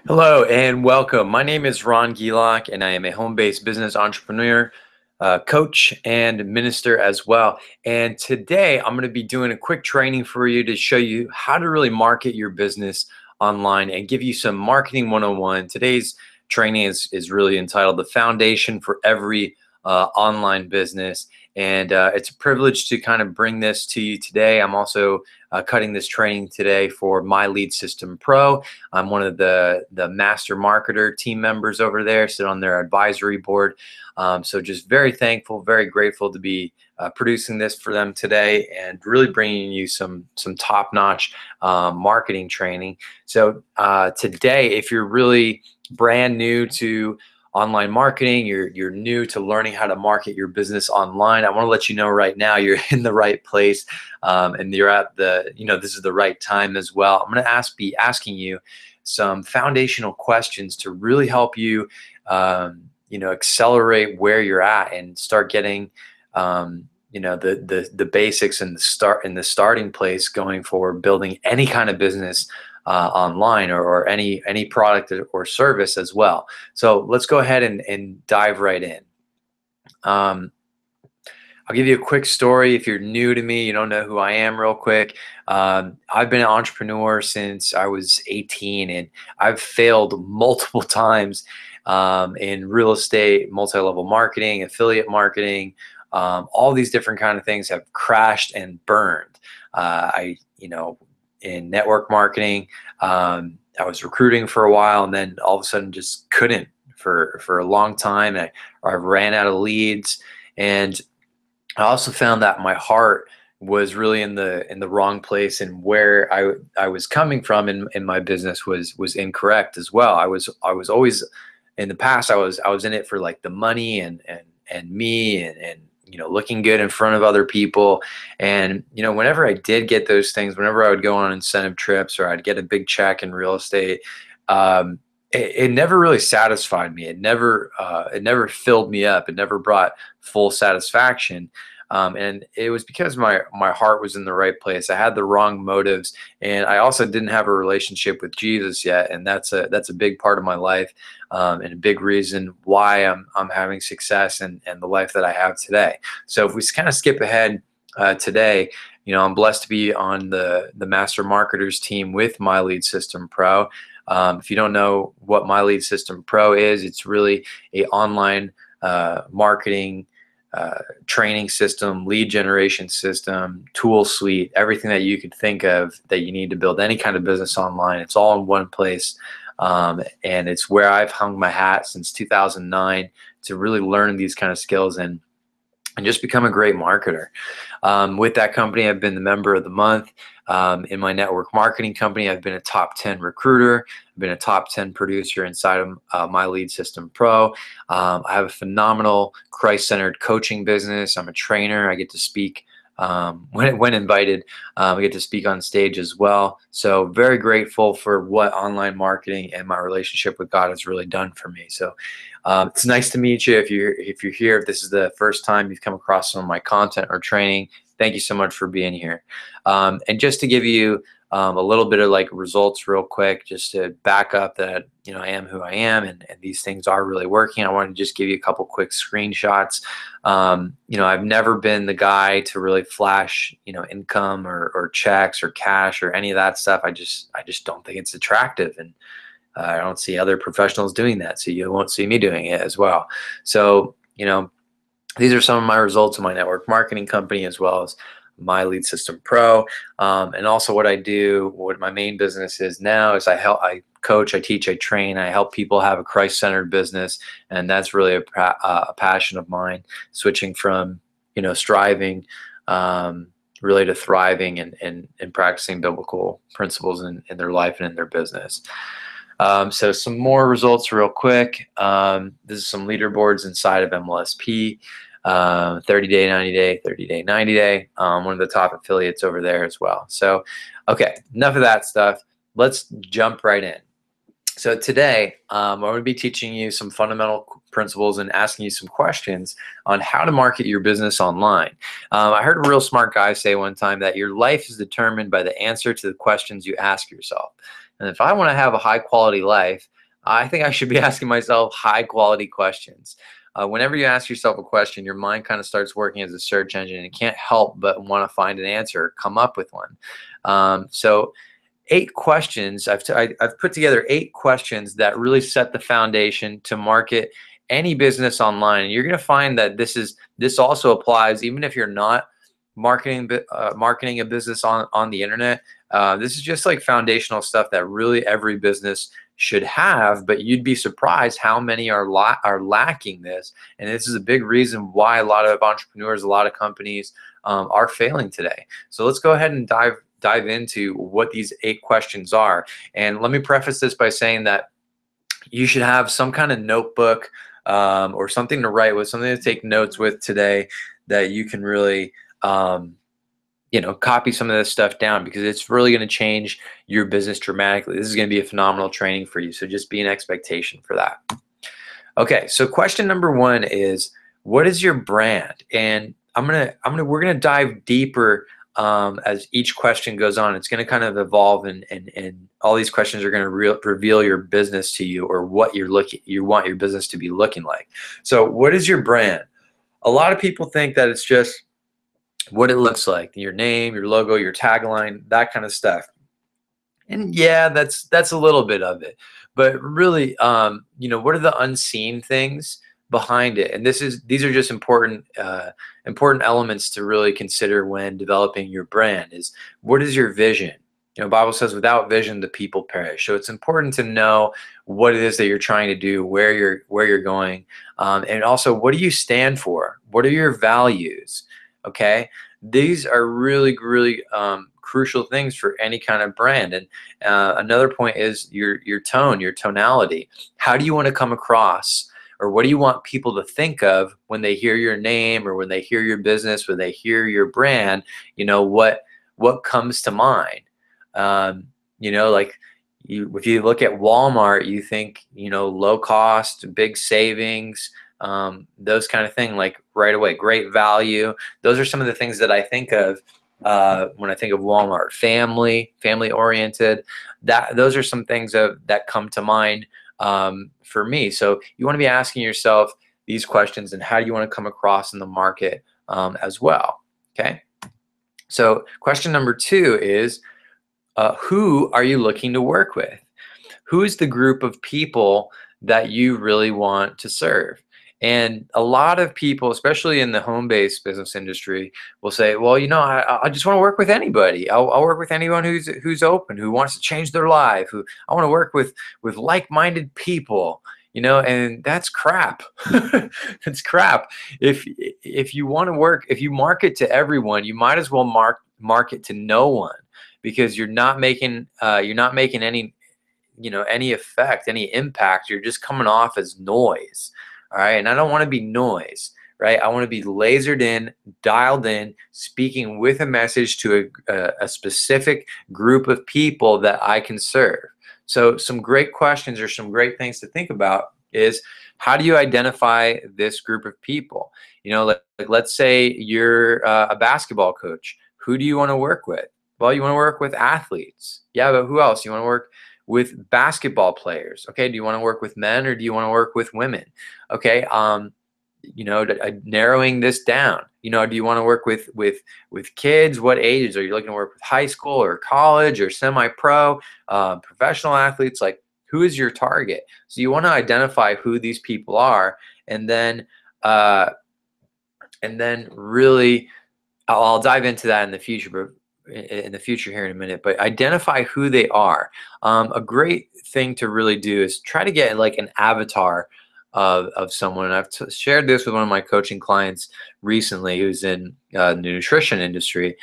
Hello and welcome. My name is Ron Gielok, and I am a home-based business entrepreneur, coach, and minister as well. And today I'm going to be doing a quick training for you to show you how to really market your business online and give you some marketing 101. Today's training is really entitled The Foundation for Every Online Business. And it's a privilege to kind of bring this to you today. I'm also cutting this training today for My Lead System Pro. I'm one of the master marketer team members over there, sit on their advisory board. So just very thankful, very grateful to be producing this for them today and really bringing you some top-notch marketing training. So today, if you're really brand new to online marketing, you're new to learning how to market your business online, I want to let you know right now you're in the right place, and you're at this is the right time as well. I'm going to be asking you some foundational questions to really help you accelerate where you're at and start getting the basics and the starting place going for building any kind of business online, or any product or service as well. So let's go ahead and dive right in. I'll give you a quick story. If you're new to me, you don't know who I am, real quick. I've been an entrepreneur since I was 18, and I've failed multiple times in real estate, multi-level marketing, affiliate marketing. All these different kind of things have crashed and burned. In network marketing, I was recruiting for a while, and then all of a sudden just couldn't for a long time. I ran out of leads, and I also found that my heart was really in the wrong place, and where I was coming from in my business was incorrect as well. I was always, in the past, I was in it for like the money and me, and looking good in front of other people. And whenever I did get those things, whenever I would go on incentive trips or I'd get a big check in real estate, it never really satisfied me. It never filled me up. It never brought full satisfaction. And it was because my heart was in the right place. I had the wrong motives, and I also didn't have a relationship with Jesus yet. And that's a big part of my life, and a big reason why I'm having success and the life that I have today. So if we kind of skip ahead today, I'm blessed to be on the Master Marketers team with My Lead System Pro. If you don't know what My Lead System Pro is, it's really a online marketing training system, lead generation system, tool suite, everything that you could think of that you need to build any kind of business online. It's all in one place. And it's where I've hung my hat since 2009 to really learn these kind of skills and just become a great marketer. With that company, I've been the member of the month. In my network marketing company, I've been a top 10 recruiter. I've been a top 10 producer inside of My Lead System Pro. I have a phenomenal Christ-centered coaching business. I'm a trainer. I get to speak when invited. I get to speak on stage as well. So very grateful for what online marketing and my relationship with God has really done for me. So it's nice to meet you. If you're here, if this is the first time you've come across some of my content or training, thank you so much for being here. And just to give you a little bit of like results real quick, just to back up that I am who I am, and these things are really working. I want to just give you a couple quick screenshots. I've never been the guy to really flash income or checks or cash or any of that stuff. I just don't think it's attractive, and I don't see other professionals doing that, so you won't see me doing it as well. So these are some of my results in my network marketing company, as well as My Lead System Pro. And also what I do, what my main business is now, is I coach, I teach, I train, I help people have a Christ-centered business. And that's really a passion of mine, switching from, striving, really to thriving and practicing biblical principles in their life and in their business. So some more results real quick. This is some leaderboards inside of MLSP. 30-day, 90-day, 30-day, 90-day. One of the top affiliates over there as well. So, okay, enough of that stuff. Let's jump right in. So today, I'm going to be teaching you some fundamental principles and asking you some questions on how to market your business online. I heard a real smart guy say one time that your life is determined by the answer to the questions you ask yourself. And if I want to have a high quality life, I think I should be asking myself high quality questions. Whenever you ask yourself a question, your mind kind of starts working as a search engine and can't help but want to find an answer, or come up with one. So 8 questions. I've put together 8 questions that really set the foundation to market any business online. And you're going to find that this also applies even if you're not marketing a business on the internet. This is just like foundational stuff that really every business should have, but you'd be surprised how many are lacking this. And this is a big reason why a lot of entrepreneurs, a lot of companies are failing today. So let's go ahead and dive into what these 8 questions are. And let me preface this by saying that you should have some kind of notebook or something to write with, something to take notes with today that you can really copy some of this stuff down, because it's really going to change your business dramatically. This is going to be a phenomenal training for you. So just be an expectation for that. Okay, so question number 1 is, what is your brand? And we're gonna dive deeper as each question goes on. It's gonna kind of evolve, and all these questions are gonna reveal your business to you, or what you want your business to be looking like. So what is your brand? A lot of people think that it's just what it looks like, your name, your logo, your tagline, that kind of stuff. And yeah, that's a little bit of it, but really, what are the unseen things behind it? And these are just important elements to really consider when developing your brand. Is, what is your vision? Bible says, without vision, the people perish. So it's important to know what it is that you're trying to do, where you're going, and also, what do you stand for? What are your values? Okay, these are really, really crucial things for any kind of brand. And another point is your tone, your tonality. How do you want to come across, or what do you want people to think of when they hear your name, or when they hear your business, when they hear your brand? What comes to mind? Like, if you look at Walmart, you think, low cost, big savings, those kind of thing, like right away, great value. Those are some of the things that I think of when I think of Walmart. Family oriented. Those are some things that come to mind for me. So you want to be asking yourself these questions, and how do you want to come across in the market as well? Okay. So question number 2 is, who are you looking to work with? Who is the group of people that you really want to serve? And a lot of people, especially in the home-based business industry, will say, well, I just want to work with anybody. I'll work with anyone who's open, who wants to change their life, who I want to work with like-minded people. And that's crap. That's crap. If you want to work, if you market to everyone, you might as well market to no one, because you're not making any effect, any impact. You're just coming off as noise. All right. And I don't want to be noise, right? I want to be lasered in, dialed in, speaking with a message to a specific group of people that I can serve. So some great questions, or some great things to think about, is, how do you identify this group of people? Like let's say you're a basketball coach. Who do you want to work with? Well, you want to work with athletes. Yeah, but who else? You want to work with basketball players. Okay, do you want to work with men, or do you want to work with women? Okay, narrowing this down. Do you want to work with kids? What ages? Are you looking to work with high school or college or semi-pro, professional athletes? Like, who is your target? So you want to identify who these people are, and then really, I'll dive into that in the future, but here in a minute. But identify who they are. A great thing to really do is try to get like an avatar of someone. And I've shared this with one of my coaching clients recently, who's in the nutrition industry.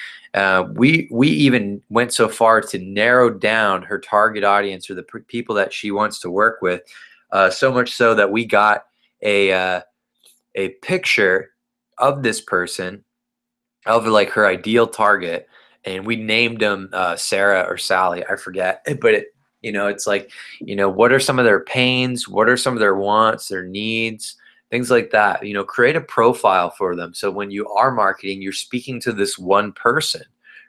We even went so far to narrow down her target audience, or the people that she wants to work with, so much so that we got a picture of this person, of like her ideal target, and we named them Sarah or Sally, I forget, but It's like, what are some of their pains? What are some of their wants, their needs, things like that? Create a profile for them. So when you are marketing, you're speaking to this one person,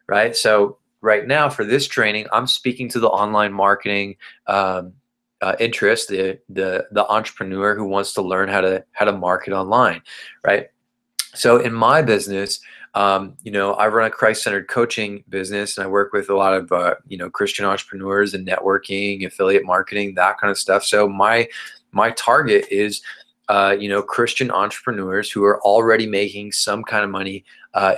right? So right now for this training, I'm speaking to the online marketing interest, the entrepreneur who wants to learn how to market online, right? So in my business, I run a Christ-centered coaching business, and I work with a lot of Christian entrepreneurs and networking, affiliate marketing, that kind of stuff. So my target is Christian entrepreneurs who are already making some kind of money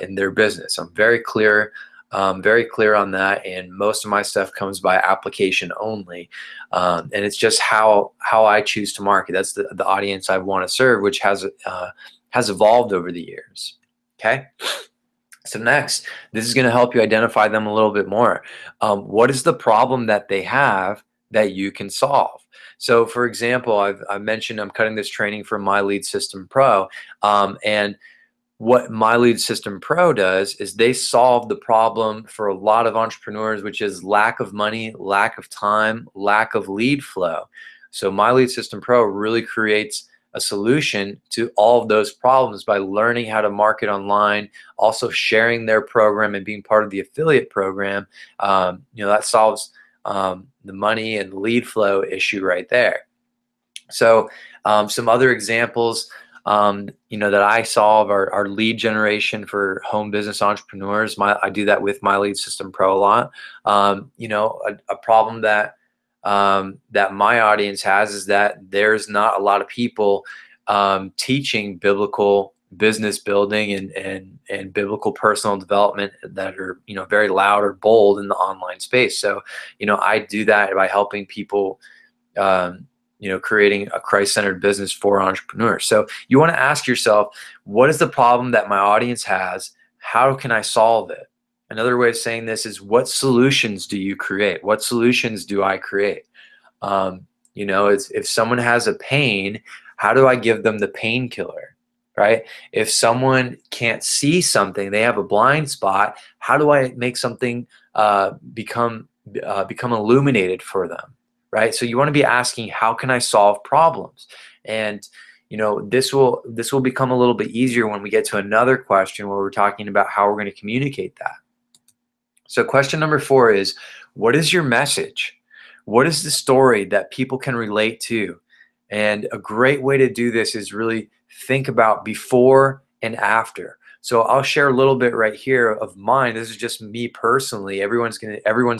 in their business. I'm very clear on that, and most of my stuff comes by application only, and it's just how I choose to market. That's the audience I want to serve, which has evolved over the years. Okay. So next, this is going to help you identify them a little bit more. What is the problem that they have that you can solve? So for example, I mentioned I'm cutting this training for My Lead System Pro, and what My Lead System Pro does is they solve the problem for a lot of entrepreneurs, which is lack of money, lack of time, lack of lead flow. So My Lead System Pro really creates a solution to all of those problems by learning how to market online, also sharing their program and being part of the affiliate program. That solves the money and lead flow issue right there. So some other examples that I solve are lead generation for home business entrepreneurs. I do that with My Lead System Pro a lot. A problem that my audience has is that there's not a lot of people teaching biblical business building and biblical personal development that are very loud or bold in the online space. So I do that by helping people creating a Christ-centered business for entrepreneurs. So you want to ask yourself, what is the problem that my audience has? How can I solve it? Another way of saying this is, what solutions do you create? What solutions do I create? If someone has a pain, how do I give them the painkiller, right? If someone can't see something, they have a blind spot, how do I make something become illuminated for them? Right? So you want to be asking, how can I solve problems? And this will become a little bit easier when we get to another question where we're talking about how we're going to communicate that. So question number 4 is, what is your message? What is the story that people can relate to? And a great way to do this is really think about before and after. So I'll share a little bit right here of mine. This is just me personally. Everyone's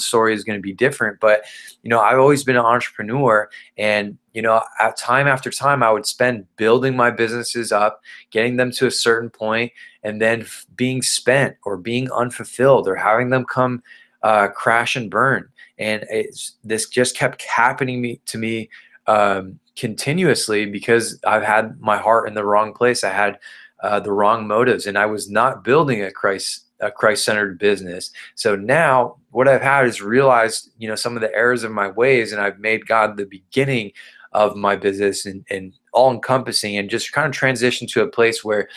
story is going to be different, but I've always been an entrepreneur, and at time after time I would spend building my businesses up, getting them to a certain point, and then being spent or being unfulfilled or having them come crash and burn. And this just kept happening to me continuously because I've had my heart in the wrong place. I had the wrong motives, and I was not building a Christ-centered business. So now what I've had is realized, some of the errors of my ways, and I've made God the beginning of my business and all encompassing, and just kind of transitioned to a place where,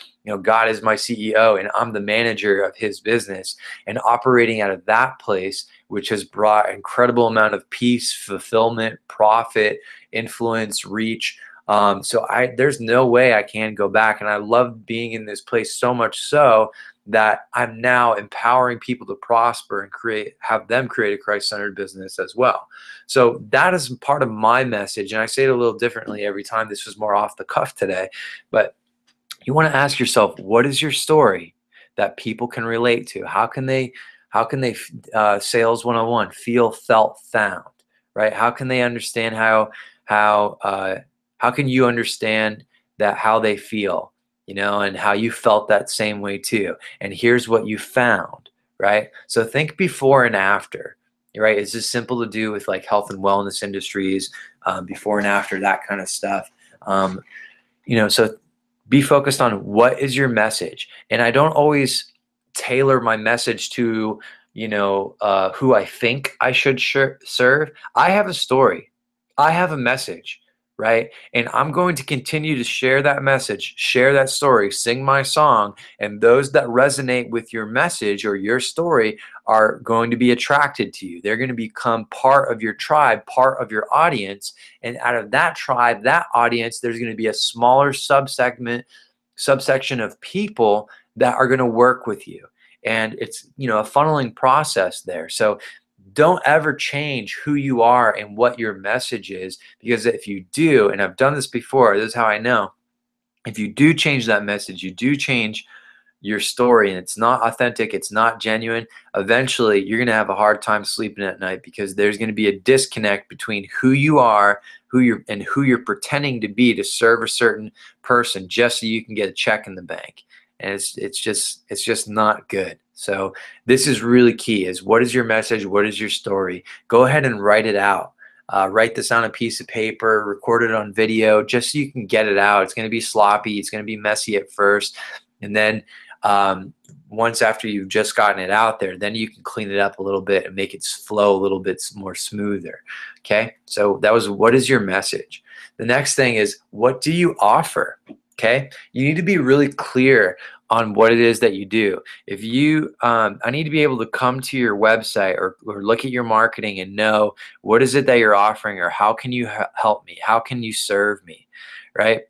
God is my CEO and I'm the manager of his business, and operating out of that place, which has brought an incredible amount of peace, fulfillment, profit, influence, reach. So there's no way I can go back, and I love being in this place so much so that I'm now empowering people to prosper and have them create a Christ-centered business as well. So that is part of my message, and I say it a little differently every time. This was more off the cuff today, but you want to ask yourself, what is your story that people can relate to? How can they sales 101 feel, felt, found, right? How can they understand how can you understand that, how they feel, and how you felt that same way too? And here's what you found, right? So think before and after, right? It's just simple to do with like health and wellness industries, before and after, that kind of stuff. So be focused on what is your message. And I don't always tailor my message to, who I think I should serve. I have a story. I have a message. right? And I'm going to continue to share that message, share that story, sing my song. And those that resonate with your message or your story are going to be attracted to you. They're going to become part of your tribe, part of your audience. And out of that tribe, that audience, there's going to be a smaller subsection of people that are going to work with you. And it's, a funneling process there. So don't ever change who you are and what your message is, because if you do, and I've done this before, this is how I know, if you do change that message, you do change your story, and it's not authentic, it's not genuine, eventually you're going to have a hard time sleeping at night, because there's going to be a disconnect between who you are, who you're pretending to be to serve a certain person just so you can get a check in the bank. And it's just not good. So this is really key: is what is your message, what is your story? Go ahead and write it out. Write this on a piece of paper, record it on video, just so you can get it out. It's going to be sloppy, it's going to be messy at first, and then once after you've just gotten it out there, then you can clean it up a little bit and make it flow a little bit more smoother. Okay, so that was, what is your message? The next thing is, what do you offer? Okay, you need to be really clear on what it is that you do. If you, I need to be able to come to your website or look at your marketing and know what is it that you're offering, or how can you help me? How can you serve me? Right?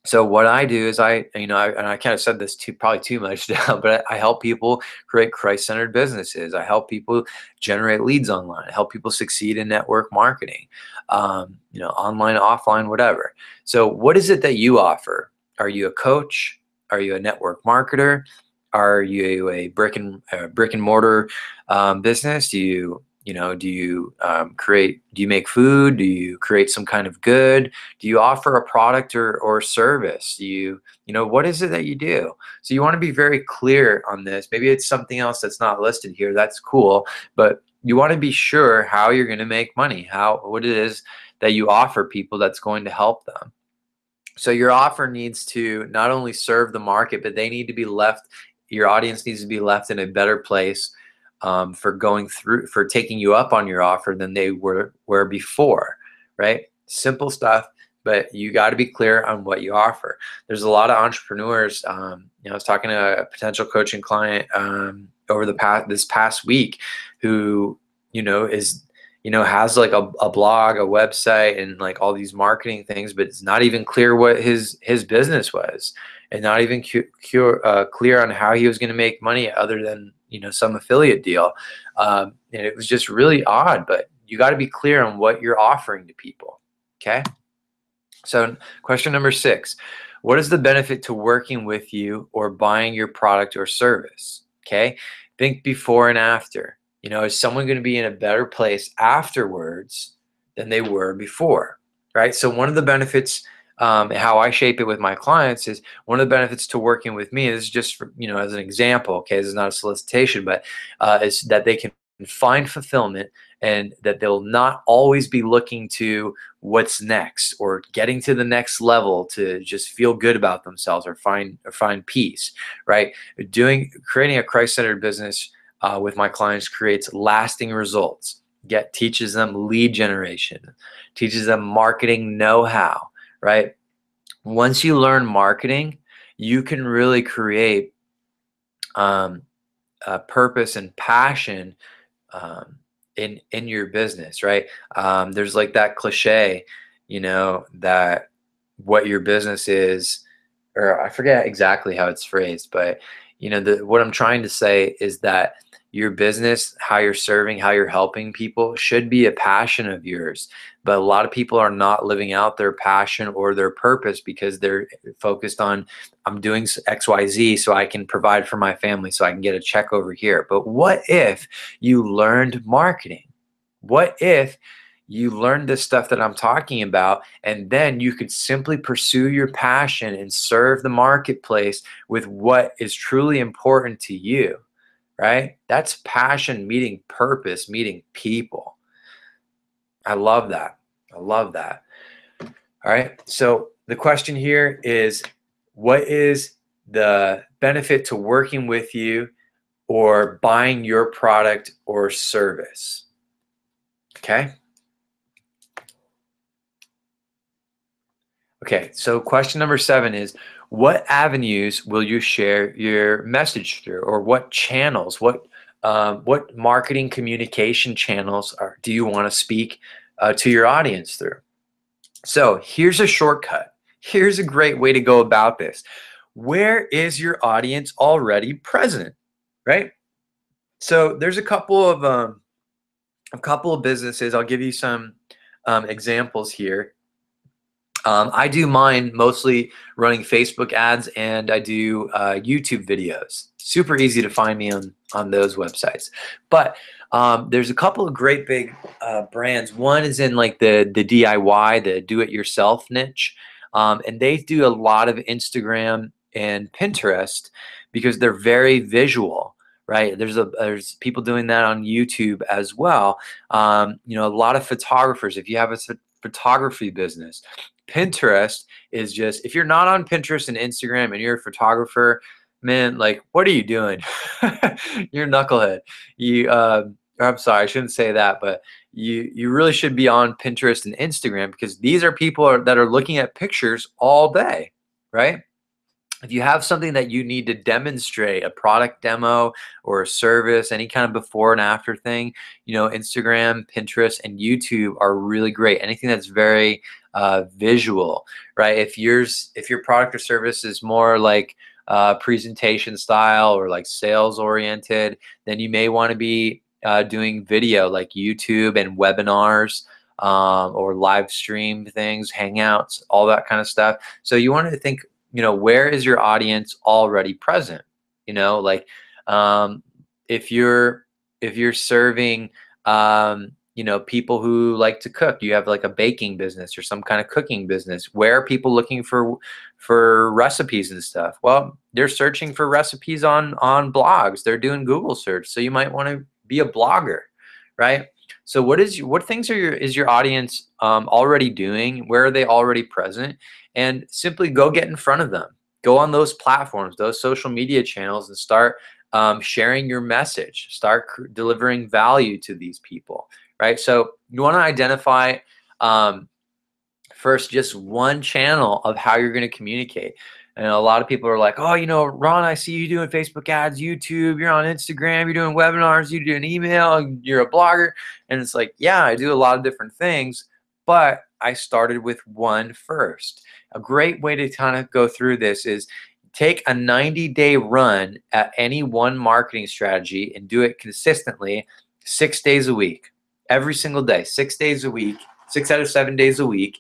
So what I do is and I kind of said this probably too much now, but I help people create Christ-centered businesses. I help people generate leads online. I help people succeed in network marketing, online, offline, whatever. So what is it that you offer? Are you a coach? Are you a network marketer? Are you a brick and mortar business? Do you make food? Do you create some kind of good? Do you offer a product or service? What is it that you do? So you want to be very clear on this. Maybe it's something else that's not listed here. That's cool. But you want to be sure how you're going to make money, what it is that you offer people that's going to help them. So your offer needs to not only serve the market, but your audience needs to be left in a better place for taking you up on your offer than they were before, right? Simple stuff, but you got to be clear on what you offer. There's a lot of entrepreneurs. I was talking to a potential coaching client over this past week, who has like a blog, a website, and like all these marketing things, but it's not even clear what his business was, and not even clear on how he was going to make money other than some affiliate deal. And it was just really odd. But you got to be clear on what you're offering to people. Okay. So question number 6: what is the benefit to working with you or buying your product or service? Okay. Think before and after. Is someone going to be in a better place afterwards than they were before? Right. So one of the benefits, how I shape it with my clients, is one of the benefits to working with me, this is just for, as an example. Okay. This is not a solicitation, but is that they can find fulfillment, and that they'll not always be looking to what's next or getting to the next level to just feel good about themselves or find peace, right? Creating a Christ-centered business with my clients creates lasting results. Teaches them lead generation, teaches them marketing know-how, right? Once you learn marketing, you can really create purpose and passion in your business, right? There's like that cliche, that what your business is, or I forget exactly how it's phrased, but what I'm trying to say is that your business, how you're serving, how you're helping people, should be a passion of yours. But a lot of people are not living out their passion or their purpose because they're focused on, I'm doing XYZ so I can provide for my family, so I can get a check over here. But what if you learned marketing? What if you learned this stuff that I'm talking about, and then you could simply pursue your passion and serve the marketplace with what is truly important to you, right? That's passion meeting purpose, meeting people. I love that. I love that. All right. So the question here is, what is the benefit to working with you or buying your product or service? Okay. Okay, so question number 7 is, what avenues will you share your message through, or what channels, what marketing communication channels do you want to speak to your audience through? So here's a shortcut. Here's a great way to go about this. Where is your audience already present, right? So there's a couple of businesses. I'll give you some examples here. I do mine mostly running Facebook ads, and I do YouTube videos. Super easy to find me on those websites. But there's a couple of great big brands. One is in like the DIY, the do-it-yourself niche, and they do a lot of Instagram and Pinterest because they're very visual. Right, there's people doing that on YouTube as well. A lot of photographers. If you have a photography business, Pinterest is just, if you're not on Pinterest and Instagram and you're a photographer, man, like, what are you doing? You're a knucklehead. I'm sorry, I shouldn't say that, but you really should be on Pinterest and Instagram, because these are people that are looking at pictures all day, right? If you have something that you need to demonstrate, a product demo or a service, any kind of before and after thing, Instagram, Pinterest, and YouTube are really great. Anything that's very visual, right? If your product or service is more like presentation style or like sales oriented, then you may want to be doing video, like YouTube and webinars, or live stream things, hangouts, all that kind of stuff. So you want to think, where is your audience already present? Like, if you're serving, people who like to cook, you have like a baking business or some kind of cooking business, where are people looking for recipes and stuff? Well, they're searching for recipes on blogs. They're doing Google search. So you might want to be a blogger, right? So what things is your audience already doing? Where are they already present? And simply go get in front of them. Go on those platforms, those social media channels, and start sharing your message. Start delivering value to these people, right? So you want to identify first just one channel of how you're going to communicate. And a lot of people are like, oh, Ron, I see you doing Facebook ads, YouTube, you're on Instagram, you're doing webinars, you're doing email, you're a blogger. And it's like, yeah, I do a lot of different things, but I started with one first. A great way to kind of go through this is take a 90-day run at any one marketing strategy and do it consistently 6 days a week, every single day, 6 days a week, 6 out of 7 days a week,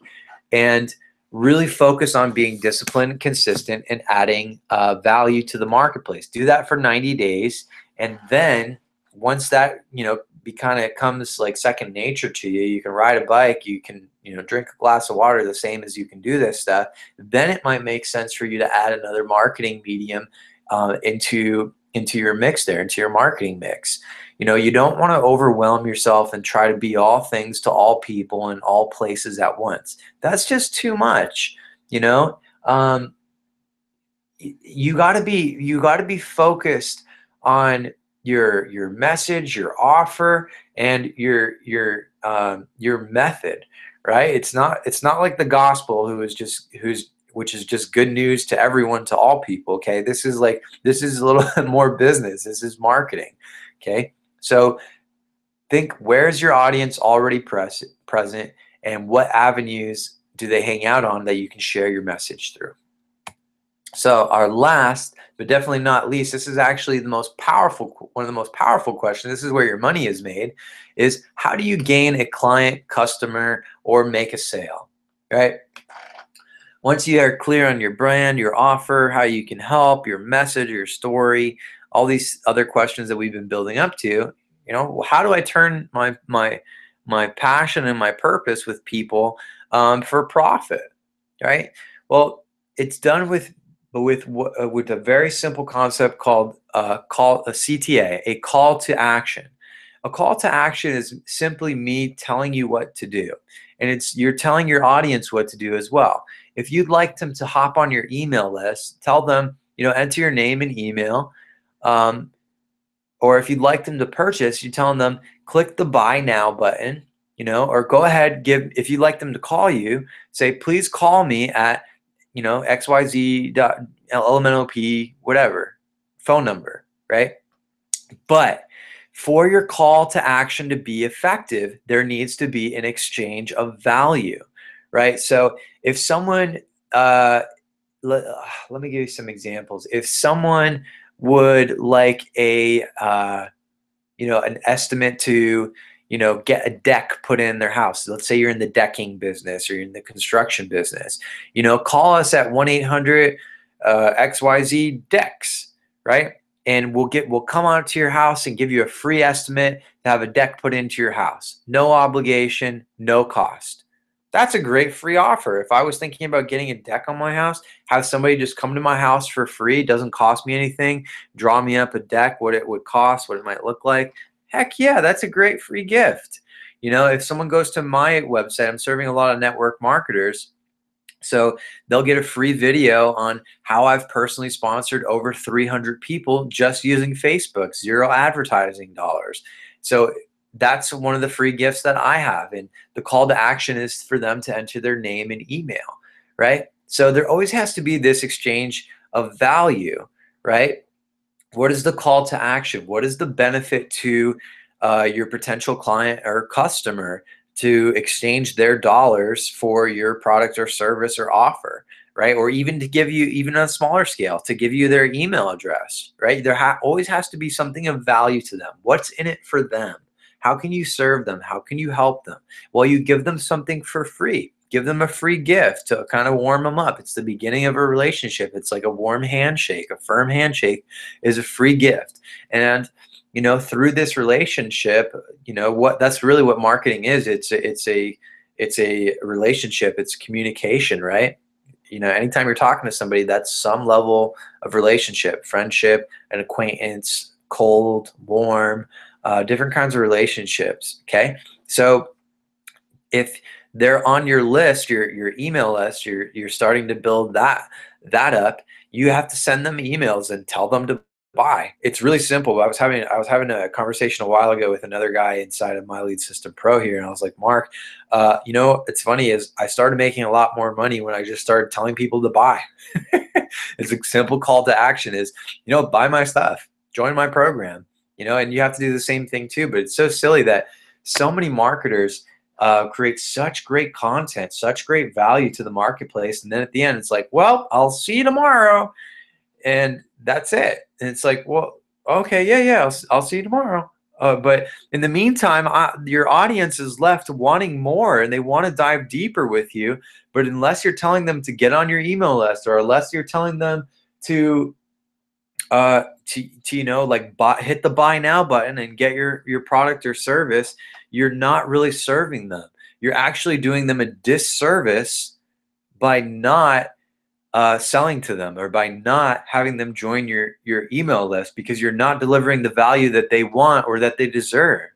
and really focus on being disciplined, consistent, and adding value to the marketplace. Do that for 90 days. And then once that, kind of comes like second nature to you, you can ride a bike, you can, drink a glass of water the same as you can do this stuff, then it might make sense for you to add another marketing medium into your mix there, into your marketing mix. You don't want to overwhelm yourself and try to be all things to all people in all places at once. That's just too much. You got to be focused on your message, your offer, and your method, right? It's not like the gospel, which is just good news to everyone, to all people. Okay, this is a little more business. This is marketing. Okay, so think, where's your audience already present, and what avenues do they hang out on that you can share your message through? So our last, but definitely not least, this is actually one of the most powerful questions. This is where your money is made, is how do you gain a client, customer, or make a sale, right? Once you are clear on your brand, your offer, how you can help, your message, your story, all these other questions that we've been building up to, how do I turn my passion and my purpose with people for profit, right? Well, it's done with a very simple concept called a CTA, a call to action. A call to action is simply me telling you what to do, and you're telling your audience what to do as well. If you'd like them to hop on your email list, tell them, enter your name and email. Or if you'd like them to purchase, you're telling them, click the buy now button, or go ahead, if you'd like them to call you, say, please call me at, XYZ dot LMNOP, whatever, phone number, right? But for your call to action to be effective, there needs to be an exchange of value, right? So if someone, let, let me give you some examples. If someone would like an estimate to, get a deck put in their house. Let's say you're in the decking business or you're in the construction business, call us at 1-800 XYZ decks, right? And we'll come out to your house and give you a free estimate to have a deck put into your house. No obligation, no cost. That's a great free offer. If I was thinking about getting a deck on my house, have somebody just come to my house for free, doesn't cost me anything, draw me up a deck, what it would cost, what it might look like. Heck yeah, that's a great free gift. If someone goes to my website, I'm serving a lot of network marketers. So they'll get a free video on how I've personally sponsored over 300 people just using Facebook, zero advertising dollars. So that's one of the free gifts that I have. And the call to action is for them to enter their name and email, right? So there always has to be this exchange of value, right? What is the call to action? What is the benefit to your potential client or customer to exchange their dollars for your product or service or offer, right? Or even to give you, even on a smaller scale, to give you their email address, right? There always has to be something of value to them. What's in it for them? How can you serve them? How can you help them? Well, you give them something for free. Give them a free gift to kind of warm them up. It's the beginning of a relationship. It's like a warm handshake. A firm handshake is a free gift. And through this relationship, that's really what marketing is. It's a relationship. It's communication, right? Anytime you're talking to somebody, that's some level of relationship, friendship, an acquaintance, cold, warm, different kinds of relationships. Okay, so if they're on your list, your email list, you're starting to build that up. You have to send them emails and tell them to buy. It's really simple. I was having a conversation a while ago with another guy inside of My Lead System Pro here, and I was like, Mark, it's funny is I started making a lot more money when I just started telling people to buy. It's a simple call to action is, buy my stuff, join my program, and you have to do the same thing too. But it's so silly that so many marketers create such great content, such great value to the marketplace. And then at the end, it's like, well, I'll see you tomorrow. And that's it. And it's like, well, okay, yeah, I'll see you tomorrow. But in the meantime, your audience is left wanting more and they want to dive deeper with you. But unless you're telling them to get on your email list, or unless you're telling them to hit the buy now button and get your product or service, you're not really serving them. You're actually doing them a disservice by not selling to them, or by not having them join your email list, because you're not delivering the value that they want or that they deserve.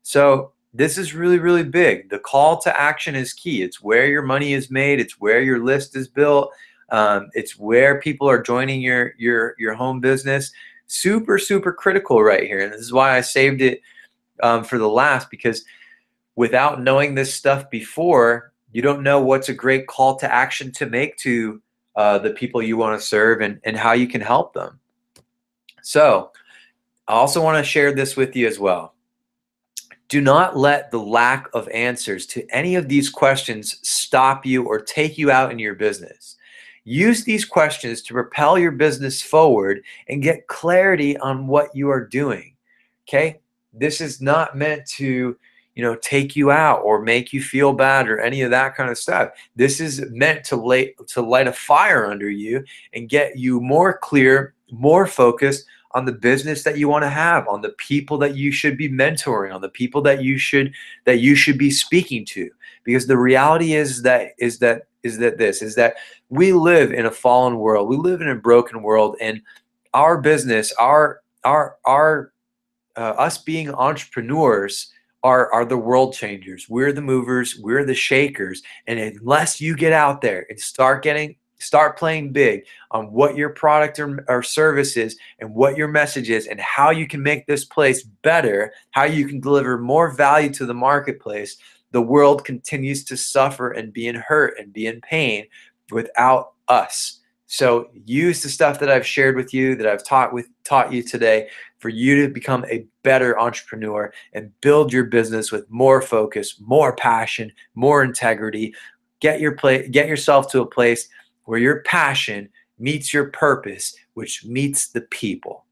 So this is really, really big. The call to action is key. It's where your money is made. It's where your list is built. It's where people are joining your home business. Super, super critical right here. And this is why I saved it for the last, because without knowing this stuff before, you don't know what's a great call to action to make to the people you want to serve, and how you can help them. So I also want to share this with you as well. Do not let the lack of answers to any of these questions stop you or take you out in your business. Use these questions to propel your business forward and get clarity on what you are doing. Okay? This is not meant to, take you out or make you feel bad or any of that kind of stuff. This is meant to light a fire under you and get you more clear, more focused on the business that you want to have, on the people that you should be mentoring, on the people that you should be speaking to. Because the reality is that we live in a fallen world. We live in a broken world, and our business, us being entrepreneurs are the world changers. We're the movers, we're the shakers. And unless you get out there and start playing big on what your product or service is, and what your message is, and how you can make this place better, how you can deliver more value to the marketplace, the world continues to suffer and be in hurt and be in pain without us. So use the stuff that I've shared with you, that I've taught you today, for you to become a better entrepreneur and build your business with more focus, more passion, more integrity. Get yourself to a place where your passion meets your purpose, which meets the people.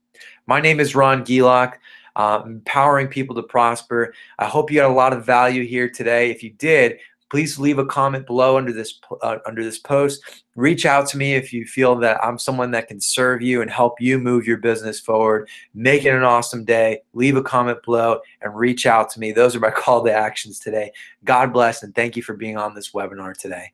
My name is Ron Gielach, empowering people to prosper. I hope you got a lot of value here today. If you did, please leave a comment below under this post. Reach out to me if you feel that I'm someone that can serve you and help you move your business forward. Make it an awesome day. Leave a comment below and reach out to me. Those are my call to actions today. God bless, and thank you for being on this webinar today.